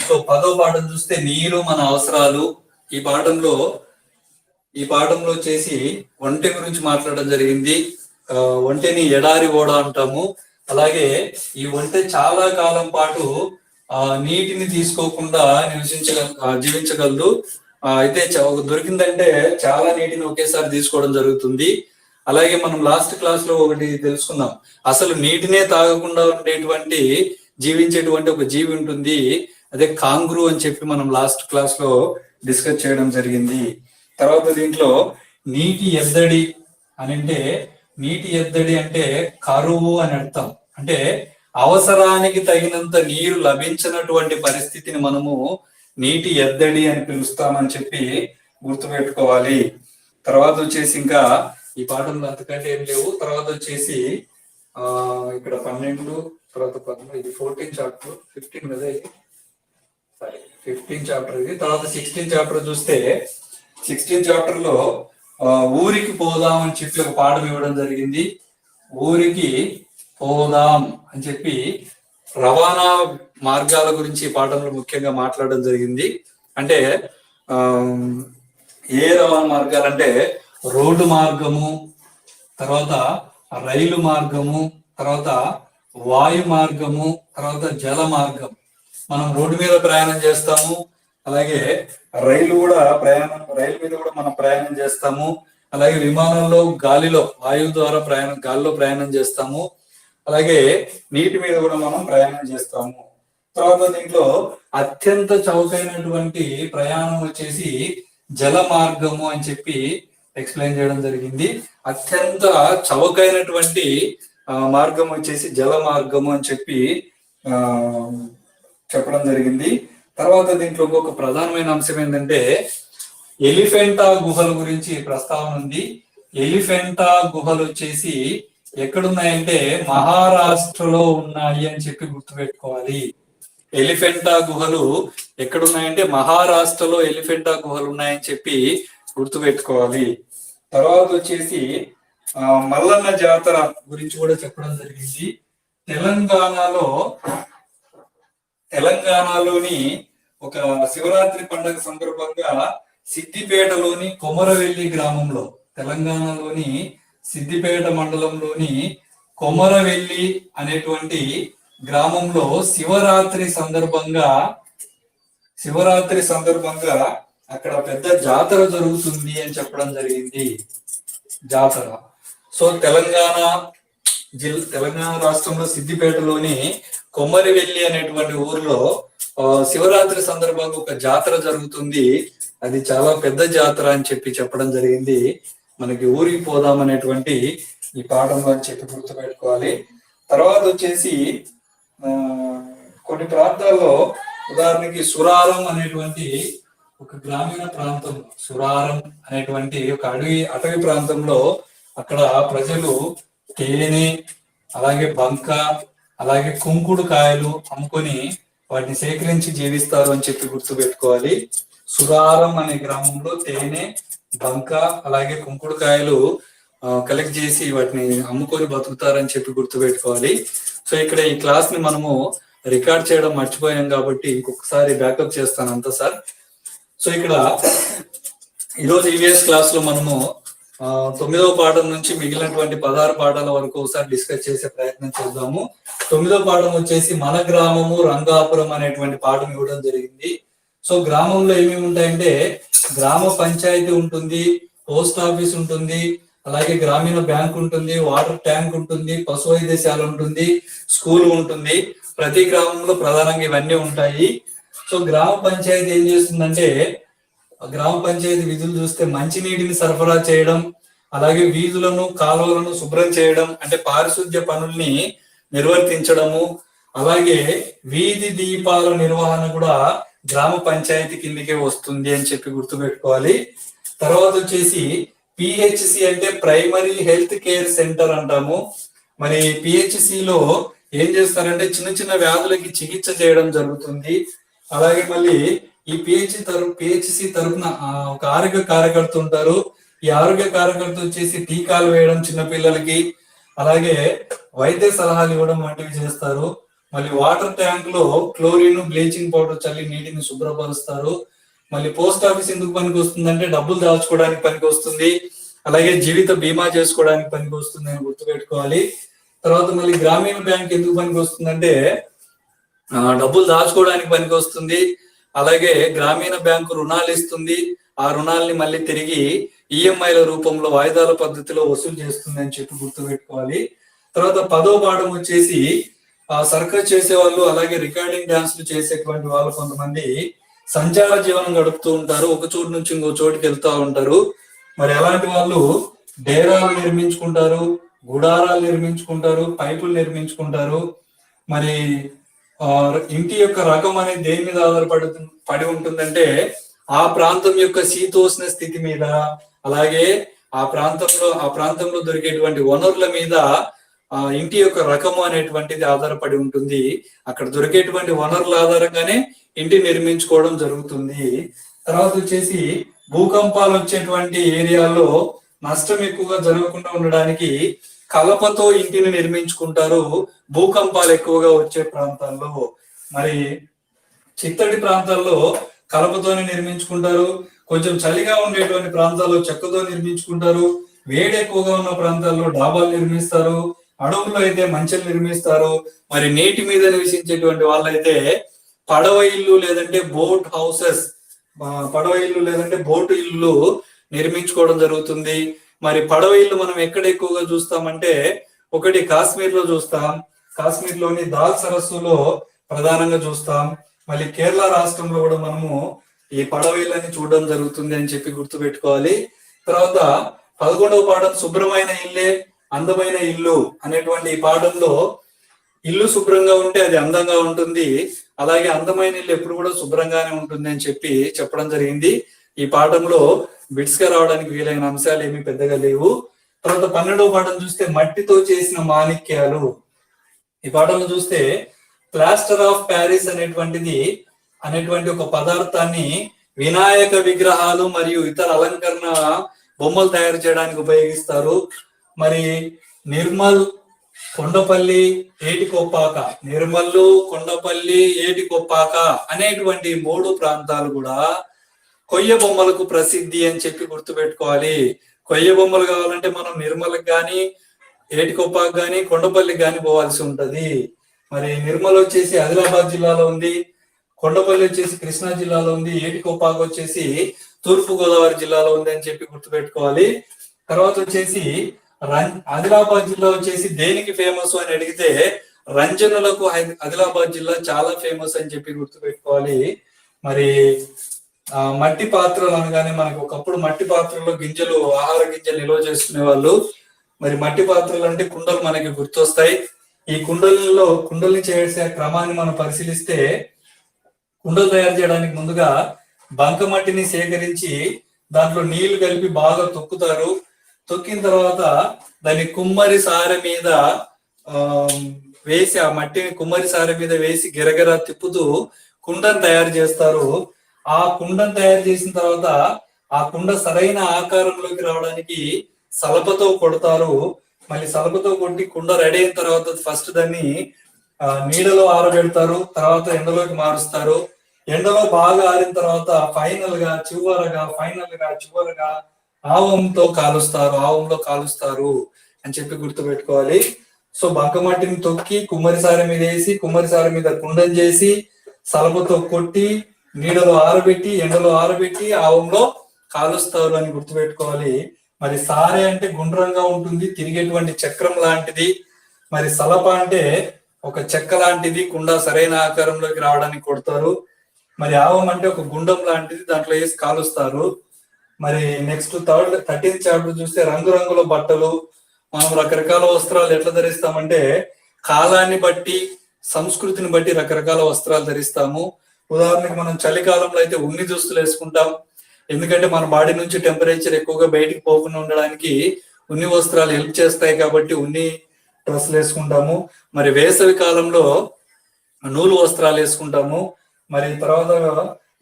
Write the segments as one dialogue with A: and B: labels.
A: So 10వ పాఠం చూస్తే నీరు మన అవసరాలు. ఈ పాఠంలో వచ్చేసి ఒంటె గురించి మాట్లాడడం జరిగింది. ఒంటెని ఎడారి ఓడ అంటాము. అలాగే ఈ ఒంటె చాలా కాలం పాటు నీటిని తీసుకోకుండా జీవించగలదు. అయితే దొరికిందంటే చాలా నీటిని ఒకేసారి తీసుకోవడం జరుగుతుంది. అలాగే మనం లాస్ట్ క్లాస్ లో ఒకటి తెలుసుకుందాం, అసలు నీటినే తాగకుండా ఉండేటువంటి జీవించేటువంటి ఒక జీవి ఉంటుంది, అదే కాంగ్రూ అని చెప్పి మనం లాస్ట్ క్లాస్ లో డిస్కస్ చేయడం జరిగింది. తర్వాత దీంట్లో నీటి ఎద్దడి నీటి ఎద్దడి అంటే కరువు అని అర్థం. అంటే అవసరానికి తగినంత నీరు లభించినటువంటి పరిస్థితిని మనము నీటి ఎద్దడి అని పిలుస్తామని చెప్పి గుర్తుపెట్టుకోవాలి. తర్వాత వచ్చేసి ఇంకా ఈ పాఠంలో అంతకంటే ఏం లేవు. తర్వాత వచ్చేసి ఇక్కడ 12, తర్వాత 13, ఇది 14 చాప్టర్, 15 కదా ఇది, 15 చాప్టర్ ఇది. తర్వాత 16 చాప్టర్ చూస్తే 16 చాప్టర్ లో ఊరికి పోదాం అని చెప్పి ఒక పాఠం ఇవ్వడం జరిగింది. ఊరికి పోదాం అని చెప్పి రవాణా మార్గాల గురించి ఈ పాఠంలో ముఖ్యంగా మాట్లాడడం జరిగింది. అంటే ఏ రవాణా మార్గాలు అంటే రోడ్డు మార్గము, తర్వాత రైలు మార్గము, తర్వాత వాయు మార్గము, తర్వాత జల మార్గం. మనం రోడ్డు మీద ప్రయాణం చేస్తాము, అలాగే రైలు మీద కూడా మనం ప్రయాణం చేస్తాము. అలాగే విమానంలో గాలిలో వాయువు ద్వారా గాలిలో ప్రయాణం చేస్తాము. అలాగే నీటి మీద కూడా మనం ప్రయాణం చేస్తాము. తర్వాత దీంట్లో అత్యంత చౌకైనటువంటి ప్రయాణం వచ్చేసి జల మార్గము అని చెప్పి ఎక్స్ప్లెయిన్ చేయడం జరిగింది. అత్యంత చౌకైనటువంటి మార్గం వచ్చేసి జల మార్గము అని చెప్పి చెప్పడం జరిగింది. తర్వాత దీంట్లో ఒక ప్రధానమైన అంశం ఏంటంటే ఎలిఫెంటా గుహల గురించి ప్రస్తావన ఉంది. ఎలిఫెంటా గుహలు వచ్చేసి ఎక్కడున్నాయంటే మహారాష్ట్రలో ఉన్నాయి అని చెప్పి గుర్తుపెట్టుకోవాలి. ఎలిఫెంటా గుహలు ఎక్కడున్నాయంటే మహారాష్ట్రలో ఎలిఫెంటా గుహలు ఉన్నాయని చెప్పి గుర్తుపెట్టుకోవాలి. తర్వాత వచ్చేసి మల్లన్న జాతర గురించి కూడా చెప్పడం జరిగింది. తెలంగాణలోని ఒక శివరాత్రి పండుగ సందర్భంగా సిద్దిపేటలోని కొమరవెల్లి గ్రామంలో, తెలంగాణలోని సిద్దిపేట మండలంలోని కొమరవెల్లి అనేటువంటి గ్రామంలో శివరాత్రి సందర్భంగా అక్కడ పెద్ద జాతర జరుగుతుంది అని చెప్పడం జరిగింది. జాతర. సో తెలంగాణ రాష్ట్రంలో సిద్దిపేటలోని కొమరవెల్లి అనేటువంటి ఊరిలో శివరాత్రి సందర్భంగా ఒక జాతర జరుగుతుంది. అది చాలా పెద్ద జాతర అని చెప్పి చెప్పడం జరిగింది. మనకి ఊరికి పోదాం అనేటువంటి ఈ పాఠంలో అని చెప్పి గుర్తుపెట్టుకోవాలి. తర్వాత వచ్చేసి కొన్ని ప్రాంతాల్లో, ఉదాహరణకి సురారం అనేటువంటి ఒక గ్రామీణ ప్రాంతం, సురారం అనేటువంటి ఒక అటవీ ప్రాంతంలో అక్కడ ప్రజలు తేనె, అలాగే బంక, అలాగే కుంకుడు కాయలు అమ్ముకొని వాటిని సేకరించి జీవిస్తారు అని చెప్పి గుర్తుపెట్టుకోవాలి. సురారం అనే గ్రామంలో తేనె, బంక, అలాగే కుంకుడు కాయలు కలెక్ట్ చేసి వాటిని అమ్ముకొని బతుకుతారని చెప్పి గుర్తుపెట్టుకోవాలి. సో ఇక్కడ ఈ క్లాస్ ని మనము రికార్డ్ చేయడం మర్చిపోయాం కాబట్టి ఇంకొకసారి బ్యాకప్ చేస్తాను అంతా సార్. సో ఇక్కడ ఈరోజు ఈవీఎస్ క్లాస్ లో మనము 9వ పాఠం నుంచి మిగిలినటువంటి 16 పాఠాల వరకు ఒకసారి డిస్కస్ చేసే ప్రయత్నం చేద్దాము. 9వ పాఠం వచ్చేసి మన గ్రామము రంగాపురం అనేటువంటి పాఠం ఇవ్వడం జరిగింది. సో గ్రామంలో ఏమేమి ఉంటాయంటే గ్రామ పంచాయతీ ఉంటుంది, పోస్ట్ ఆఫీస్ ఉంటుంది, అలాగే గ్రామీణ బ్యాంక్ ఉంటుంది, వాటర్ ట్యాంక్ ఉంటుంది, పశు వైద్యశాల ఉంటుంది, స్కూల్ ఉంటుంది. ప్రతి గ్రామంలో ప్రధానంగా ఇవన్నీ ఉంటాయి. సో గ్రామ పంచాయతీ ఏం చేస్తుందంటే గ్రామ పంచాయతీ విధులు చూస్తే మంచినీటిని సరఫరా చేయడం, అలాగే వీధులను కాలువలను శుభ్రం చేయడం, అంటే పారిశుద్ధ్య పనుల్ని నిర్వర్తించడము, అలాగే వీధి దీపాల నిర్వహణ కూడా గ్రామ పంచాయతీ కిందకే వస్తుంది అని చెప్పి గుర్తుపెట్టుకోవాలి. తర్వాత వచ్చేసి పిహెచ్సి అంటే ప్రైమరీ హెల్త్ కేర్ సెంటర్ అంటాము. మరి పిహెచ్సిలో ఏం చేస్తారంటే చిన్న చిన్న వ్యాధులకి చికిత్స చేయడం జరుగుతుంది. అలాగే మళ్ళీ ఈ పిహెచ్సి తరఫున ఒక ఆరోగ్య కార్యకర్త ఉంటారు. ఈ ఆరోగ్య కార్యకర్త వచ్చేసి టీకాలు వేయడం చిన్నపిల్లలకి, అలాగే వైద్య సలహాలు ఇవ్వడం వంటివి చేస్తారు. మళ్ళీ వాటర్ ట్యాంక్ లో క్లోరిన్ బ్లీచింగ్ పౌడర్ చల్లి నీటిని శుభ్రపరుస్తారు. మళ్ళీ పోస్ట్ ఆఫీస్ ఎందుకు పనికి వస్తుందంటే డబ్బులు దాచుకోవడానికి పనికి వస్తుంది, అలాగే జీవిత బీమా చేసుకోవడానికి పనికి వస్తుంది అని గుర్తుపెట్టుకోవాలి. తర్వాత మళ్ళీ గ్రామీణ బ్యాంక్ ఎందుకు పనికి వస్తుందంటే డబ్బులు దాచుకోవడానికి పనికి వస్తుంది, అలాగే గ్రామీణ బ్యాంకు రుణాలు ఇస్తుంది, ఆ రుణాలని మళ్ళీ తిరిగి ఈఎంఐల రూపంలో వాయిదాల పద్ధతిలో వసూలు చేస్తుంది అని చెప్పి గుర్తుపెట్టుకోవాలి. తర్వాత 10వ పాఠం వచ్చేసి సర్కస్ చేసే వాళ్ళు, అలాగే రికార్డింగ్ డాన్స్లు చేసేటువంటి వాళ్ళు కొంతమంది సంచార జీవనం గడుపుతూ ఉంటారు, ఒక చోటు నుంచి ఇంకో చోటుకి వెళ్తూ ఉంటారు. మరి అలాంటి వాళ్ళు డేరాలు నిర్మించుకుంటారు, గుడారాలు నిర్మించుకుంటారు, పైపులు నిర్మించుకుంటారు. మరి ఇంటి యొక్క రకం అనేది దేని మీద పడి ఉంటుందంటే ఆ ప్రాంతం యొక్క శీతోష్ణ స్థితి మీద, అలాగే ఆ ప్రాంతంలో దొరికేటువంటి వనరుల మీద ఇంటి యొక్క రకము అనేటువంటిది ఆధారపడి ఉంటుంది. అక్కడ దొరికేటువంటి వనరుల ఆధారంగానే ఇంటి నిర్మించుకోవడం జరుగుతుంది. తర్వాత వచ్చేసి భూకంపాలు వచ్చేటువంటి ఏరియాల్లో నష్టం ఎక్కువగా జరగకుండా ఉండడానికి కలపతో ఇంటిని నిర్మించుకుంటారు భూకంపాలు ఎక్కువగా వచ్చే ప్రాంతాల్లో. మరి చిత్తడి ప్రాంతాల్లో కలపతోనే నిర్మించుకుంటారు, కొంచెం చలిగా ఉండేటువంటి ప్రాంతాల్లో చెక్కతో నిర్మించుకుంటారు, వేడి ఎక్కువగా ఉన్న ప్రాంతాల్లో డాబాలు నిర్మిస్తారు, అడవుల్లో అయితే మంచెలు నిర్మిస్తారు. మరి నీటి మీద నివసించేటువంటి వాళ్ళైతే పడవ ఇల్లు లేదంటే బోట్ హౌసెస్, పడవ ఇల్లు లేదంటే బోటు ఇల్లు నిర్మించుకోవడం జరుగుతుంది. మరి పడవ ఇల్లు మనం ఎక్కడ ఎక్కువగా చూస్తామంటే ఒకటి కాశ్మీర్ లో చూస్తాం, కాశ్మీర్ లోని దాల్ సరస్సులో ప్రధానంగా చూస్తాం. మళ్ళీ కేరళ రాష్ట్రంలో కూడా మనము ఈ పడవ ఇళ్ళని చూడడం జరుగుతుంది అని చెప్పి గుర్తు పెట్టుకోవాలి. తర్వాత 11వ పాఠం శుభ్రమైన ఇల్లే అందమైన ఇల్లు అనేటువంటి ఈ పాఠంలో ఇల్లు శుభ్రంగా ఉంటే అది అందంగా ఉంటుంది, అలాగే అందమైన ఇల్లు ఎప్పుడు కూడా శుభ్రంగానే ఉంటుంది అని చెప్పి చెప్పడం జరిగింది. ఈ పాఠంలో బిట్స్ గా రావడానికి వీలైన అంశాలు ఏమీ పెద్దగా లేవు. తర్వాత 12వ పాఠం చూస్తే మట్టితో చేసిన మాణిక్యాలు. ఈ పాఠంలో చూస్తే ప్లాస్టర్ ఆఫ్ ప్యారిస్ అనేటువంటి ఒక పదార్థాన్ని వినాయక విగ్రహాలు మరియు ఇతర అలంకరణ బొమ్మలు తయారు చేయడానికి ఉపయోగిస్తారు. మరి నిర్మల్, కొండపల్లి, ఏటికొప్పాక, నిర్మల్లు, కొండపల్లి, ఏటికొప్పాక అనేటువంటి 3 ప్రాంతాలు కూడా కొయ్య బొమ్మలకు ప్రసిద్ధి అని చెప్పి గుర్తుపెట్టుకోవాలి. కొయ్య బొమ్మలు కావాలంటే మనం నిర్మల్కి కానీ, ఏటికొప్పాకు కానీ, కొండపల్లికి కానీ పోవాల్సి ఉంటది. మరి నిర్మల్ వచ్చేసి ఆదిలాబాద్ జిల్లాలో ఉంది, కొండపల్లి వచ్చేసి కృష్ణా జిల్లాలో ఉంది, ఏటికొప్పాకు వచ్చేసి తూర్పు గోదావరి జిల్లాలో ఉంది అని చెప్పి గుర్తుపెట్టుకోవాలి. తర్వాత వచ్చేసి ఆదిలాబాద్ జిల్లా వచ్చేసి దేనికి ఫేమస్ అని అడిగితే రంజనులకు ఆదిలాబాద్ జిల్లా చాలా ఫేమస్ అని చెప్పి గుర్తుపెట్టుకోవాలి. మరి మట్టి పాత్రలు అనగానే మనకి ఒకప్పుడు మట్టి పాత్రల్లో గింజలు, ఆహార గింజలు నిల్వ చేసుకునే వాళ్ళు. మరి మట్టి పాత్రలు అంటే కుండలు మనకి గుర్తొస్తాయి. ఈ కుండల్ని చేసే క్రమాన్ని మనం పరిశీలిస్తే కుండలు తయారు చేయడానికి ముందుగా బంకమట్టిని సేకరించి దాంట్లో నీళ్లు కలిపి బాగా తొక్కుతారు. తొక్కిన తర్వాత దాన్ని కుమ్మరి సారె మీద వేసి, ఆ మట్టిని కుమ్మరి సారె మీద వేసి గిరగిర తిప్పుతూ కుండను తయారు చేస్తారు. ఆ కుండను తయారు చేసిన తర్వాత ఆ కుండ సరైన ఆకారంలోకి రావడానికి సలపతో కొడతారు. మళ్ళీ సలపతో కొట్టి కుండ రెడీ అయిన తర్వాత ఫస్ట్ దాన్ని నీడలో ఆరబెడతారు, తర్వాత ఎండలోకి మారుస్తారు. ఎండలో బాగా ఆరిన తర్వాత ఫైనల్ గా చివరగా ఆవంలో కాలుస్తారు అని చెప్పి గుర్తుపెట్టుకోవాలి. సో బంకమట్టిని తొక్కి కుమ్మరిసారి మీద వేసి, కుమ్మరిసారి మీద కుండం చేసి, సలపతో కొట్టి, నీడలో ఆరబెట్టి, ఎండలో ఆరబెట్టి ఆవంలో కాలుస్తారు అని గుర్తుపెట్టుకోవాలి. మరి సారె అంటే గుండ్రంగా ఉంటుంది, తిరిగేటువంటి చక్రం లాంటిది. మరి సలప అంటే ఒక చెక్క లాంటిది, కుండ సరైన ఆకారంలోకి రావడానికి కొడతారు. మరి ఆవం అంటే ఒక గుండం లాంటిది, దాంట్లో వేసి కాలుస్తారు. మరి నెక్స్ట్ 13th చాప్టర్ చూస్తే రంగురంగుల బట్టలు. మనం రకరకాల వస్త్రాలు ఎట్లా ధరిస్తామంటే కాలాన్ని బట్టి, సంస్కృతిని బట్టి రకరకాల వస్త్రాలు ధరిస్తాము. ఉదాహరణకి మనం చలికాలంలో అయితే ఉన్ని దుస్తులు వేసుకుంటాం, ఎందుకంటే మన బాడీ నుంచి టెంపరేచర్ ఎక్కువగా బయటికి పోకుండా ఉండడానికి ఉన్ని వస్త్రాలు హెల్ప్ చేస్తాయి కాబట్టి ఉన్ని డ్రెస్సులు వేసుకుంటాము. మరి వేసవి కాలంలో నూలు వస్త్రాలు వేసుకుంటాము. మరి తర్వాత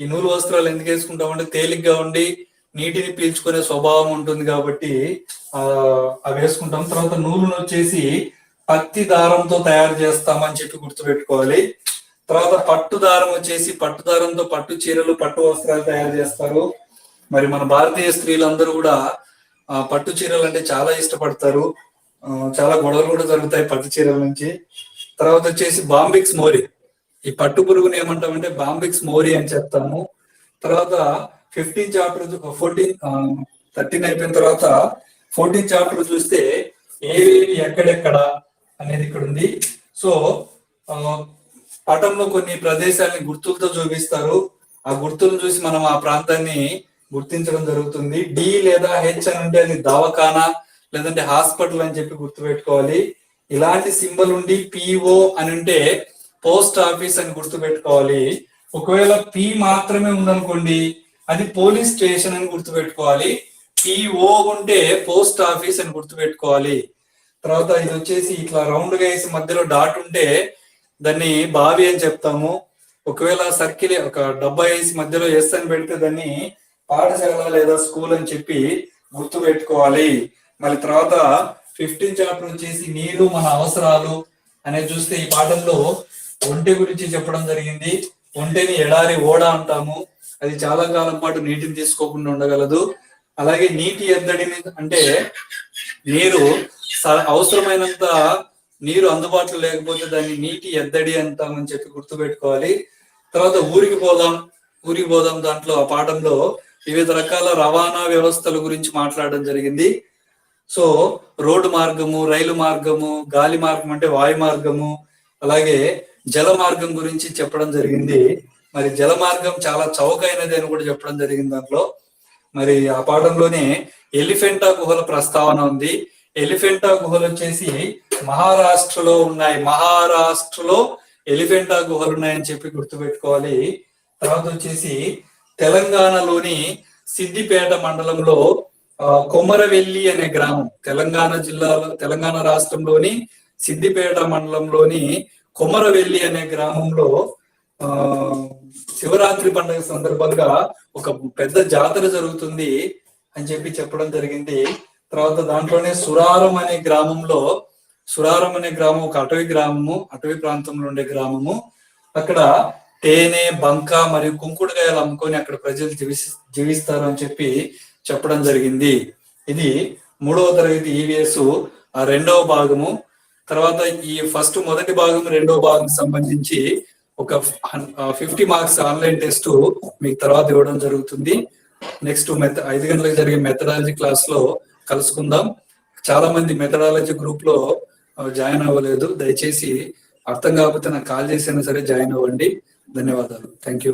A: ఈ నూలు వస్త్రాలు ఎందుకు వేసుకుంటామంటే తేలిగ్గా ఉండి నీటిని పీల్చుకునే స్వభావం ఉంటుంది కాబట్టి అవి వేసుకుంటాం. తర్వాత నూలును వచ్చేసి పత్తి దారంతో తయారు చేస్తామని చెప్పి గుర్తుపెట్టుకోవాలి. తర్వాత పట్టు దారం వచ్చేసి పట్టు దారంతో పట్టు చీరలు, పట్టు వస్త్రాలు తయారు చేస్తారు. మరి మన భారతీయ స్త్రీలందరూ కూడా పట్టు చీరలు అంటే చాలా ఇష్టపడతారు. చాలా గొడవలు కూడా జరుగుతాయి పట్టు చీరల నుంచి. తర్వాత వచ్చేసి బాంబిక్స్ మోరీ, ఈ పట్టు పురుగుని ఏమంటామంటే బాంబిక్స్ మోరీ అని చెప్తాము. తర్వాత 15 చాప్టర్ 13 అయిపోయిన తర్వాత 14 చాప్టర్ చూస్తే ఏవేవి ఎక్కడెక్కడ అనేది ఇక్కడ ఉంది. సో పటంలో కొన్ని ప్రదేశాలని గుర్తులతో చూపిస్తారు. ఆ గుర్తులను చూసి మనం ఆ ప్రాంతాన్ని గుర్తించడం జరుగుతుంది. డి లేదా హెచ్ అని ఉంటే అది దవాఖానా లేదంటే హాస్పిటల్ అని చెప్పి గుర్తుపెట్టుకోవాలి. ఇలాంటి సింబల్ ఉండి పిఓ అని ఉంటే పోస్ట్ ఆఫీస్ అని గుర్తుపెట్టుకోవాలి. ఒకవేళ పి మాత్రమే ఉందనుకోండి అది పోలీస్ స్టేషన్ అని గుర్తుపెట్టుకోవాలి. పిఓ ఉంటే పోస్ట్ ఆఫీస్ అని గుర్తుపెట్టుకోవాలి. తర్వాత ఇది వచ్చేసి ఇట్లా రౌండ్ గా వేసి మధ్యలో డాట్ ఉంటే దాన్ని బావి అని చెప్తాము. ఒకవేళ సర్కిల్ ఒక డబ్బా వేసి మధ్యలో ఎస్ అని పెడితే దాన్ని పాఠశాల లేదా స్కూల్ అని చెప్పి గుర్తు పెట్టుకోవాలి. మళ్ళీ తర్వాత 15 చాప్టర్ వచ్చేసి నీరు మన అవసరాలు అనేది చూస్తే ఈ పాఠంలో ఒంటె గురించి చెప్పడం జరిగింది. ఒంటెని ఎడారి ఓడ అంటాము. అది చాలా కాలం పాటు నీటిని తీసుకోకుండా ఉండగలదు. అలాగే నీటి ఎద్దడిని అంటే నీరు అవసరమైనంత నీరు అందుబాటులో లేకపోతే దాన్ని నీటి ఎద్దడి అంటామని చెప్పి గుర్తుపెట్టుకోవాలి. తర్వాత ఊరికి పోదాం దాంట్లో ఆ పాఠంలో వివిధ రకాల రవాణా వ్యవస్థల గురించి మాట్లాడడం జరిగింది. సో రోడ్డు మార్గము, రైలు మార్గము, గాలి మార్గం అంటే వాయు మార్గము, అలాగే జల మార్గం గురించి చెప్పడం జరిగింది. మరి జల మార్గం చాలా చౌకైనది అని కూడా చెప్పడం జరిగింది దాంట్లో. మరి ఆ పాఠంలోనే ఎలిఫెంటా గుహల ప్రస్తావన ఉంది. ఎలిఫెంటా గుహలు వచ్చేసి మహారాష్ట్రలో ఉన్నాయి. మహారాష్ట్రలో ఎలిఫెంటా గుహలు ఉన్నాయని చెప్పి గుర్తుపెట్టుకోవాలి. తర్వాత వచ్చేసి తెలంగాణలోని సిద్దిపేట మండలంలో కొమరవెల్లి అనే గ్రామం, తెలంగాణ రాష్ట్రంలోని సిద్దిపేట మండలంలోని కొమరవెల్లి అనే గ్రామంలో శివరాత్రి పండుగ సందర్భంగా ఒక పెద్ద జాతర జరుగుతుంది అని చెప్పి చెప్పడం జరిగింది. తర్వాత దాంట్లోనే సురారం అనే గ్రామం ఒక అటవీ గ్రామము, అటవీ ప్రాంతంలో ఉండే గ్రామము. అక్కడ తేనె, బంక మరియు కుంకుడుకాయలు అమ్ముకొని అక్కడ ప్రజలు జీవిస్తారు అని చెప్పి చెప్పడం జరిగింది. ఇది 3వ తరగతి ఈవీఎస్ రెండవ భాగము. తర్వాత ఈ మొదటి భాగం, రెండవ భాగం సంబంధించి ఒక 50 మార్క్స్ ఆన్లైన్ టెస్ట్ మీకు తర్వాత ఇవ్వడం జరుగుతుంది. నెక్స్ట్ 5 గంటలకు జరిగే మెథడాలజీ క్లాస్ లో కలుసుకుందాం. చాలా మంది మెథడాలజీ గ్రూప్ లో జాయిన్ అవ్వలేదు. దయచేసి అర్థం కాకపోతే నాకు కాల్ చేసినా సరే జాయిన్ అవ్వండి. ధన్యవాదాలు. Thank you.